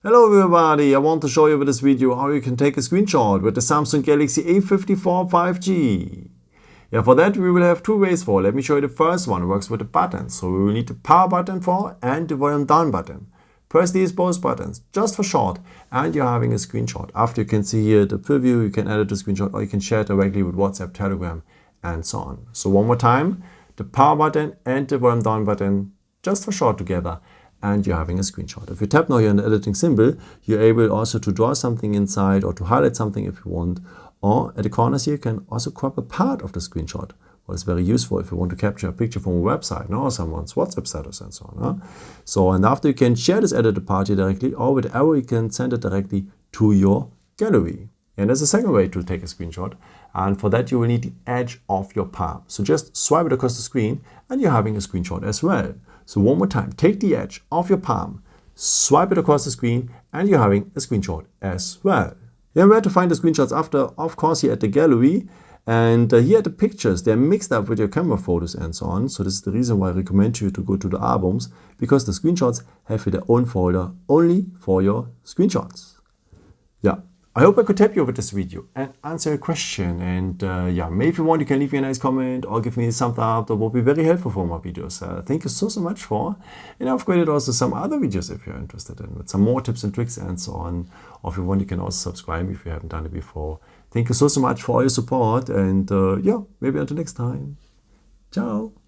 Hello everybody, I want to show you with this video how you can take a screenshot with the Samsung Galaxy A54 5G. For that we will have two ways for. Let me show you the first one. It works with the buttons. So we will need the power button for and the volume down button. Press these both buttons just for short and you're having a screenshot. After you can see here the preview, you can edit the screenshot or you can share it directly with WhatsApp, Telegram and so on. So one more time, the power button and the volume down button just for short together. And you're having a screenshot. If you tap now here on the editing symbol, you're able also to draw something inside or to highlight something if you want. Or at the corners here, you can also crop a part of the screenshot. What is very useful if you want to capture a picture from a website or someone's WhatsApp status and so on. So, and after you can share this edited part here directly, or with the arrow you can send it directly to your gallery. And there's a second way to take a screenshot. And for that you will need the edge of your palm. So just swipe it across the screen and you're having a screenshot as well. So one more time, take the edge of your palm, swipe it across the screen and you're having a screenshot as well. Where to find the screenshots after, of course, here at the gallery. And here are the pictures. They're mixed up with your camera photos and so on. So this is the reason why I recommend you to go to the albums, because the screenshots have their own folder only for your screenshots. I hope I could help you with this video and answer a question. And maybe if you want, you can leave me a nice comment or give me a thumbs up. That will be very helpful for my videos. Thank you so much for. And I've created also some other videos if you're interested in, with some more tips and tricks and so on. Or if you want, you can also subscribe if you haven't done it before. Thank you so much for all your support. And maybe until next time. Ciao.